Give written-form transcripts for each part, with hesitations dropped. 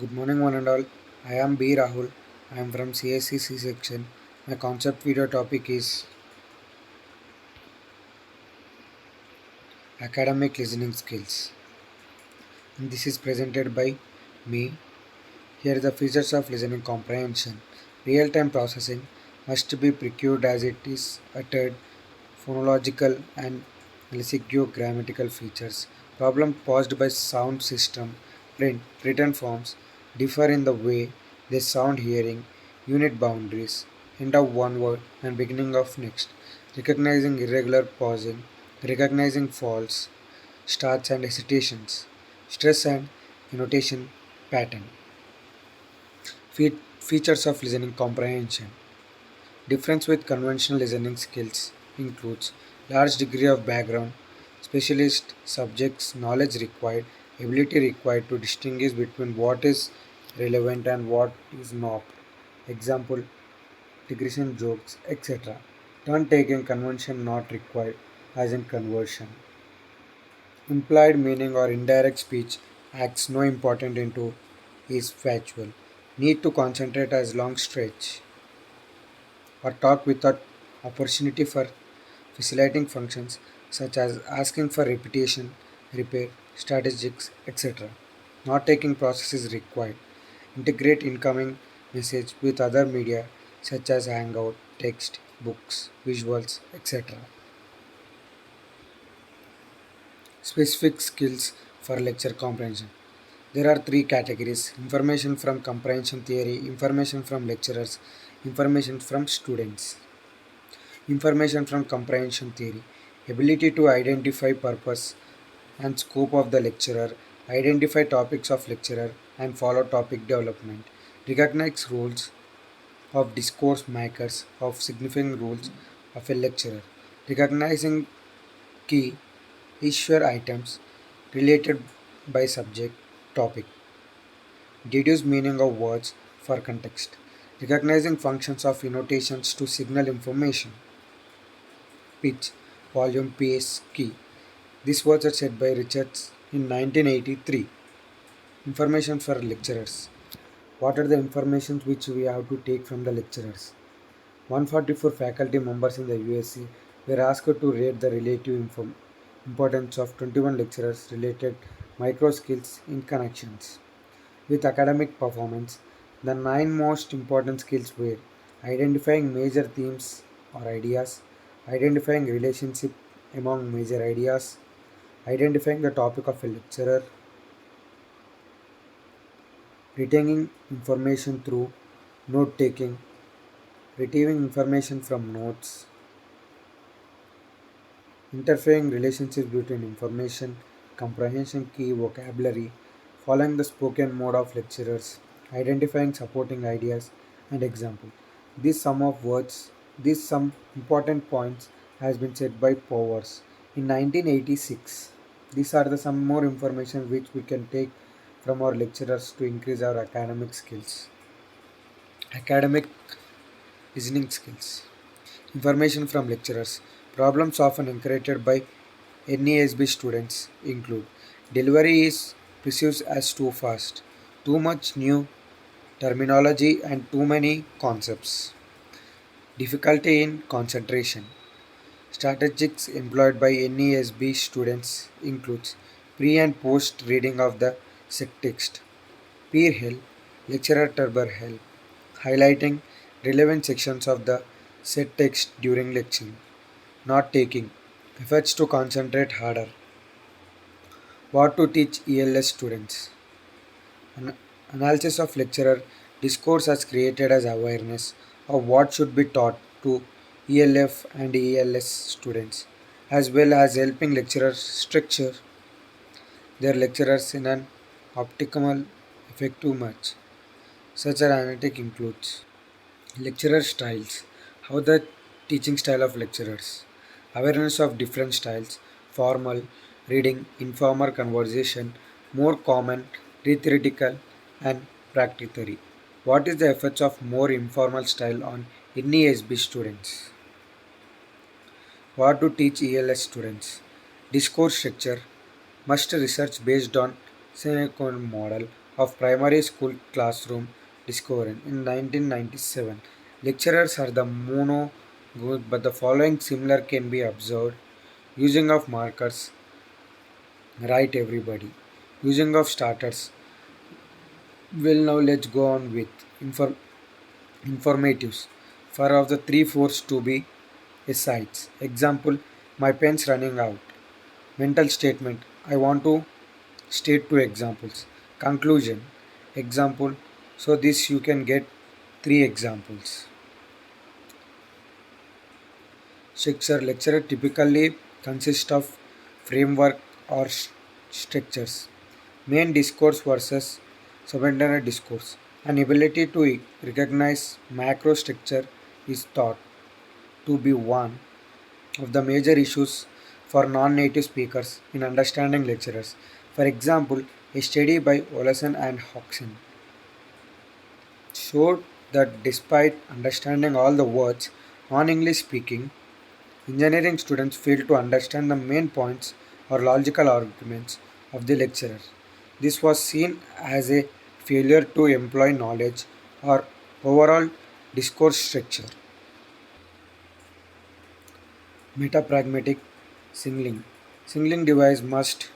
Good morning, one and all. I am B. Rahul. I am from CSCC section. My concept video topic is academic listening skills. And this is presented by me. Here are the features of listening comprehension. Real time processing must be procured as it is uttered, phonological and lexicogrammatical features. Problem posed by sound system, print, written forms differ in the way they sound hearing, unit boundaries, end of one word and beginning of next, recognizing irregular pausing, recognizing false starts and hesitations, stress and intonation pattern. Features of listening comprehension. Difference with conventional listening skills includes large degree of background, specialist subjects knowledge required, ability required to distinguish between what is relevant and what is not. Example, digression jokes, etc. Turn taking convention not required, as in conversion. Implied meaning or indirect speech acts no important into is factual. Need to concentrate as long stretch or talk without opportunity for facilitating functions such as asking for repetition, repair, strategics, etc. Not taking process is required. Integrate incoming message with other media such as Hangout, text, books, visuals, etc. Specific skills for lecture comprehension. There are three categories: information from comprehension theory, information from lecturers, information from students. Information from comprehension theory. Ability to identify purpose and scope of the lecturer, identify topics of lecturer, and follow topic development. Recognize roles of discourse makers of significant roles of a lecturer. Recognizing key issue items related by subject topic. Deduce meaning of words for context. Recognizing functions of annotations to signal information. Pitch, volume, pace, key. These words are said by Richards in 1983. Information for lecturers. What are the informations which we have to take from the lecturers? 144 faculty members in the USC were asked to rate the relative importance of 21 lecturers related micro skills in connections. With academic performance, the nine most important skills were identifying major themes or ideas, identifying relationship among major ideas, identifying the topic of a lecturer, retaining information through note taking, retrieving information from notes, interfering relationships between information, comprehension key vocabulary, following the spoken mode of lecturers, identifying supporting ideas and example. This sum of words, these some important points has been said by Powers in 1986. These are the some more information which we can take from our lecturers to increase our academic skills. Academic listening skills. Information from lecturers. Problems often encountered by NASB students include delivery is perceived as too fast, too much new terminology, and too many concepts. Difficulty in concentration. Strategies employed by NASB students includes pre and post reading of the set text, peer help, lecturer turbo help, highlighting relevant sections of the set text during lecture, not taking efforts to concentrate harder. What to teach ELS students? An analysis of lecturer discourse has created as awareness of what should be taught to ELF and ELS students, as well as helping lecturers structure their lecturers in an optimal, effective match. Such an analytic includes lecturer styles, how the teaching style of lecturers, awareness of different styles, formal, reading, informal conversation, more common, theoretical, and practically. What is the effects of more informal style on NESB students? What to teach ELS students? Discourse structure must research based on Seneca model of primary school classroom discovery in 1997. Lecturers are the mono good, but the following similar can be observed. Using of markers, right everybody. Using of starters. Well, now let's go on with informatives. For of the three fours to be a sites. Example, my pen's running out. Mental statement. I want to state two examples. Conclusion. Example. So this you can get three examples. Structure. Lecture typically consists of framework or structures. Main discourse versus subordinate discourse. An ability to recognize macro structure is thought to be one of the major issues for non-native speakers in understanding lecturers. For example, a study by Olesen and Hodgson showed that despite understanding all the words, non-English speaking engineering students fail to understand the main points or logical arguments of the lecturer. This was seen as a failure to employ knowledge or overall discourse structure. Metapragmatic signaling. Signaling device must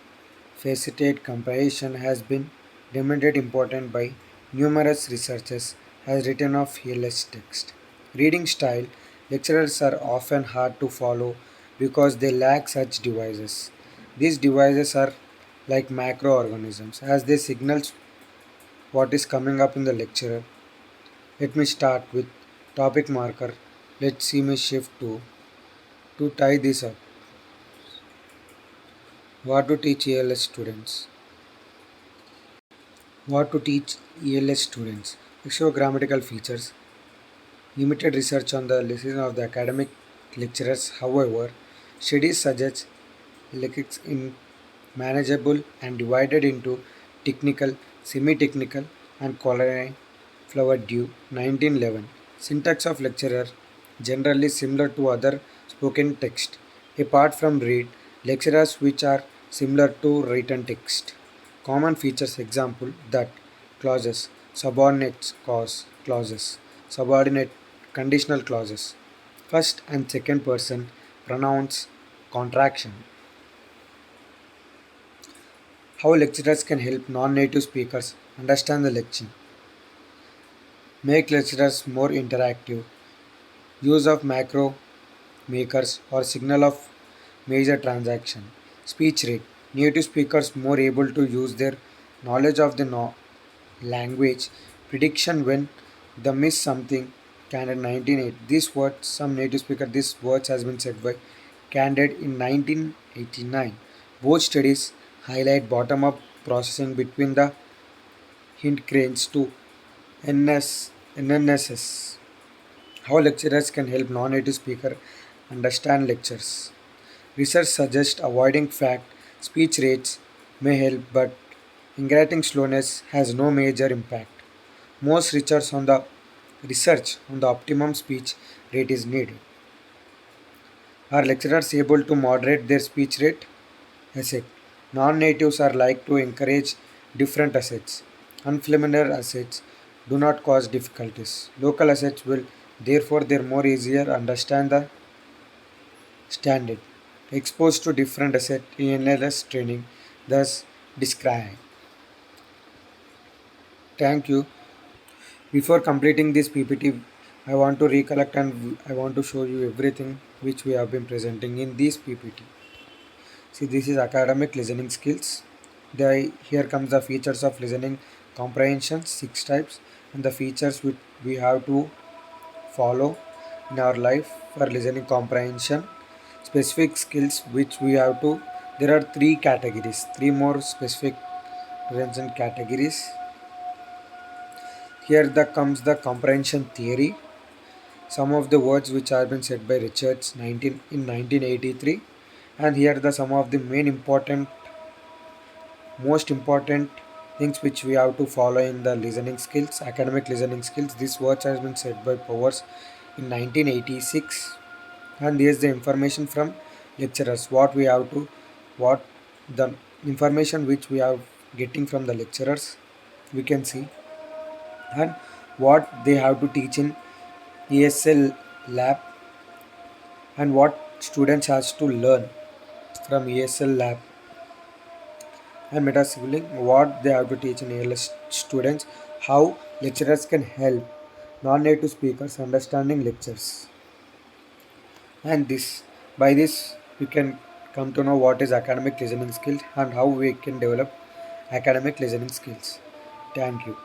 facilitate comparison has been demonstrated important by numerous researchers has written of ELS text. Reading style. Lecturers are often hard to follow because they lack such devices. These devices are like macroorganisms as they signals what is coming up in the lecture. Let me start with topic marker. Let's see me shift to tie this up. What to teach ELS students? What to teach ELS students? Grammatical features. Limited research on the listening of the academic lecturers. However, studies suggest lexics in manageable and divided into technical, semi-technical, and cauliflower due 1911. Syntax of lecturer generally similar to other spoken text. Apart from read, lecturers which are similar to written text. Common features example that clauses, subordinate cause clauses, subordinate conditional clauses, first and second person pronouns, contraction. How lecturers can help non-native speakers understand the lecture. Make lecturers more interactive. Use of macro makers or signal of major transaction. Speech rate. Native speakers more able to use their knowledge of the language. Prediction when the miss something. Candid 1980. This word, some native speaker, this words has been said by Candid in 1989. Both studies highlight bottom-up processing between the hint cranes to NNSS. How lecturers can help non-native speaker understand lectures. Research suggests avoiding fact speech rates may help, but ingratting slowness has no major impact. Most research on the optimum speech rate is needed. Are lecturers able to moderate their speech rate? Asset. Non-natives are like to encourage different assets. Unfamiliar assets do not cause difficulties. Local assets will therefore they more easier understand the standard. Exposed to different asset in NLS training, thus describe. Thank you. Before completing this PPT, I want to recollect and I want to show you everything which we have been presenting in this PPT. See, this is academic listening skills. Here comes the features of listening comprehension, six types, and the features which we have to follow in our life for listening comprehension. Specific skills which we have to. There are three categories, three more specific prevention categories. Here comes the comprehension theory. Some of the words which have been said by Richards 1983, and here the some of the most important things which we have to follow in the listening skills, academic listening skills. This words has been said by Powers in 1986, and here's the information from lecturers. What the information which we are getting from the lecturers. we can see, and what they have to teach in ESL lab, and what students has to learn from ESL lab, and meta sibling what they have to teach in ALS students, how lecturers can help non-native speakers understanding lectures, and by this you can come to know what is academic listening skills and how we can develop academic listening skills. Thank you.